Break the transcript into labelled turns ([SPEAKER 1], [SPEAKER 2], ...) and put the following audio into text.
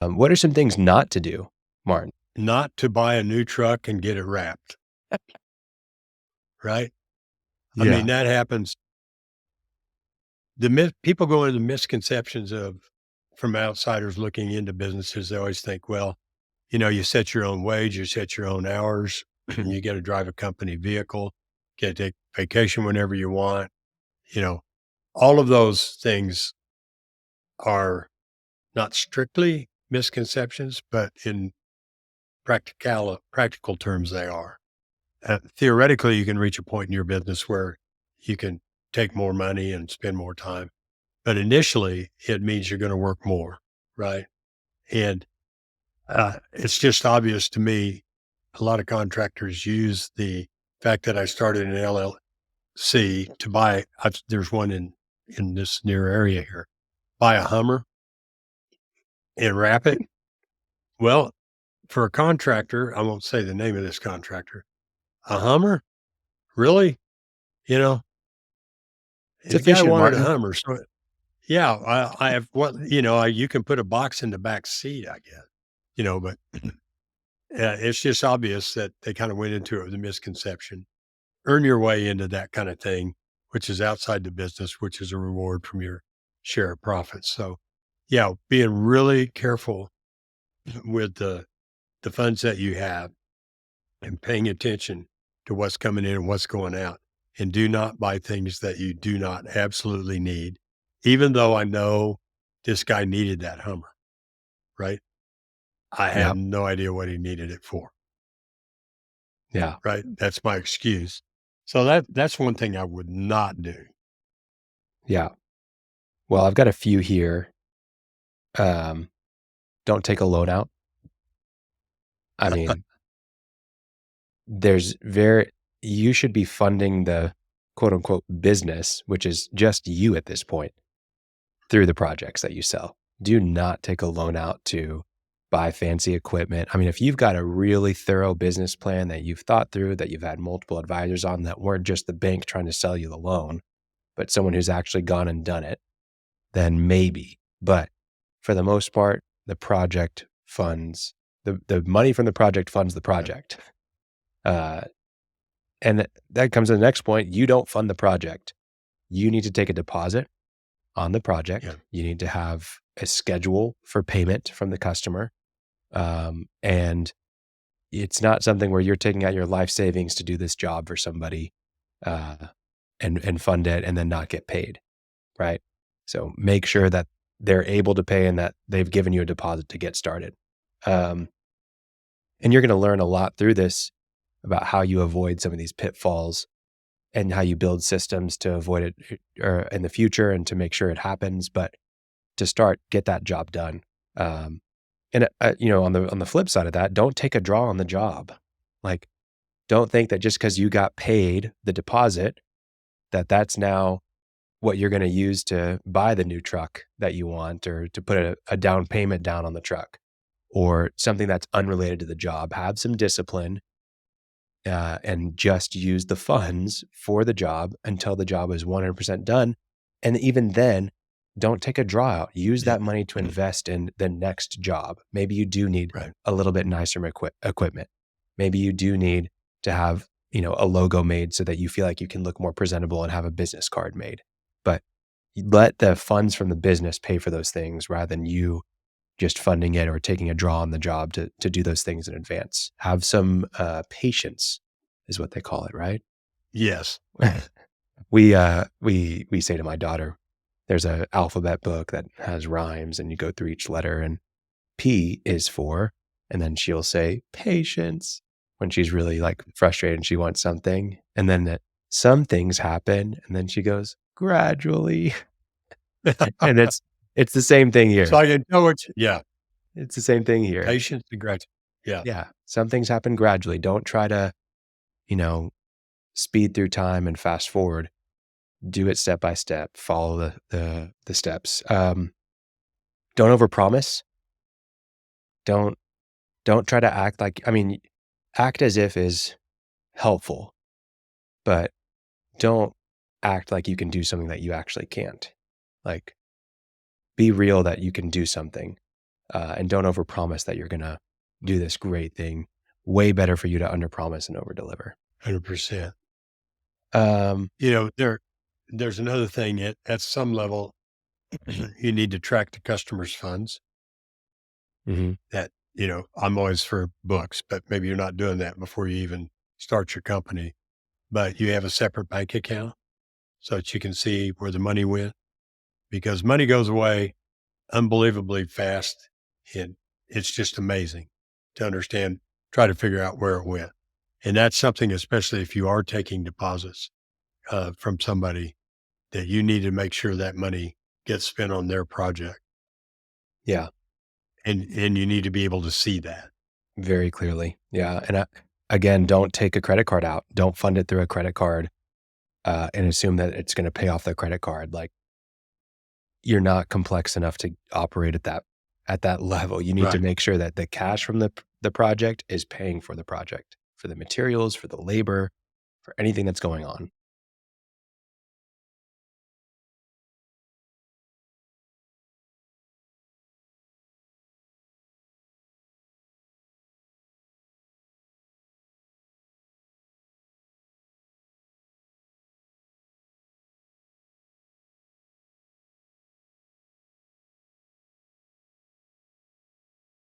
[SPEAKER 1] What are some things not to do, Martin?
[SPEAKER 2] Not to buy a new truck and get it wrapped, right? I mean,
[SPEAKER 1] Yeah.
[SPEAKER 2] that happens. People go into misconceptions from outsiders looking into businesses. They always think, well, you set your own wage, you set your own hours, you get to drive a company vehicle, get to take vacation whenever you want. You know, all of those things are not strictly misconceptions, but in practical terms, they are. Theoretically, you can reach a point in your business where you can take more money and spend more time. But initially, it means you're going to work more, right? And it's just obvious to me. A lot of contractors use the fact that I started an LLC to buy. There's one in this near area here. Buy a Hummer and wrap it. Well, for a contractor, I won't say the name of this contractor. A Hummer, really? You know,
[SPEAKER 1] It's
[SPEAKER 2] the guy
[SPEAKER 1] efficient,
[SPEAKER 2] wanted a
[SPEAKER 1] Martin.
[SPEAKER 2] Hummer, so yeah, I have what you can put a box in the back seat, I guess. But it's just obvious that they kind of went into it with a misconception. Earn your way into that kind of thing, which is outside the business, which is a reward from your share of profits. So, yeah, being really careful with the funds that you have and paying attention to what's coming in and what's going out. And do not buy things that you do not absolutely need, even though I know this guy needed that Hummer, right? I
[SPEAKER 1] Yeah.
[SPEAKER 2] have no idea what he needed it for,
[SPEAKER 1] Yeah.
[SPEAKER 2] right? That's my excuse. So that's one thing I would not do.
[SPEAKER 1] Yeah. Well, I've got a few here. Don't take a loan out. I mean, you should be funding the quote unquote business, which is just you at this point, through the projects that you sell. Do not take a loan out to buy fancy equipment. I mean, if you've got a really thorough business plan that you've thought through, that you've had multiple advisors on that weren't just the bank trying to sell you the loan, but someone who's actually gone and done it, then maybe. But for the most part, the project funds, the money from the project funds the
[SPEAKER 2] Yeah.
[SPEAKER 1] project. And that comes to the next point. You don't fund the project. You need to take a deposit on the project.
[SPEAKER 2] Yeah.
[SPEAKER 1] You need to have a schedule for payment from the customer. And it's not something where you're taking out your life savings to do this job for somebody and fund it and then not get paid, right? So make sure that they're able to pay and that they've given you a deposit to get started. And you're going to learn a lot through this about how you avoid some of these pitfalls and how you build systems to avoid it in the future and to make sure it happens. But to start, get that job done. On the flip side of that, don't take a draw on the job. Like, don't think that just because you got paid the deposit, that's now what you're going to use to buy the new truck that you want, or to put a down payment down on the truck, or something that's unrelated to the job. Have some discipline and just use the funds for the job until the job is 100% done. And even then, don't take a draw out. Use
[SPEAKER 2] Yeah.
[SPEAKER 1] that money to invest in the next job. Maybe you do need
[SPEAKER 2] Right.
[SPEAKER 1] a little bit nicer equipment. Maybe you do need to have, a logo made so that you feel like you can look more presentable and have a business card made. But let the funds from the business pay for those things rather than you just funding it or taking a draw on the job to do those things in advance. Have some patience is what they call it, right?
[SPEAKER 2] Yes.
[SPEAKER 1] We say to my daughter, there's an alphabet book that has rhymes and you go through each letter, and P is for, and then she'll say patience when she's really like frustrated and she wants something. And then some things happen and then she goes gradually. And it's the same thing
[SPEAKER 2] So
[SPEAKER 1] here.
[SPEAKER 2] I can tell yeah,
[SPEAKER 1] It's the same thing here.
[SPEAKER 2] patience and gratitude. Yeah.
[SPEAKER 1] Yeah. Some things happen gradually. Don't try to, you know, speed through time and fast forward. Do it step by step. Follow the steps. Don't overpromise. Don't try to act like, act as if is helpful, but don't act like you can do something that you actually can't. Like, be real that you can do something. and don't overpromise that you're gonna do this great thing. Way better for you to underpromise and overdeliver.
[SPEAKER 2] 100%.
[SPEAKER 1] Um,
[SPEAKER 2] There's another thing at some level, you need to track the customer's funds
[SPEAKER 1] mhm,
[SPEAKER 2] that, I'm always for books, but maybe you're not doing that before you even start your company, but you have a separate bank account so that you can see where the money went because money goes away unbelievably fast. And it's just amazing to understand, try to figure out where it went. And that's something, especially if you are taking deposits from somebody, that you need to make sure that money gets spent on their project.
[SPEAKER 1] yeah,
[SPEAKER 2] And you need to be able to see that.
[SPEAKER 1] very clearly. Yeah, and, again, don't take a credit card out. Don't fund it through a credit card, and assume that it's gonna pay off the credit card, like, you're not complex enough to operate at that level. You need to
[SPEAKER 2] Right.
[SPEAKER 1] make sure that the cash from the project is paying for the project, for the materials, for the labor, for anything that's going on.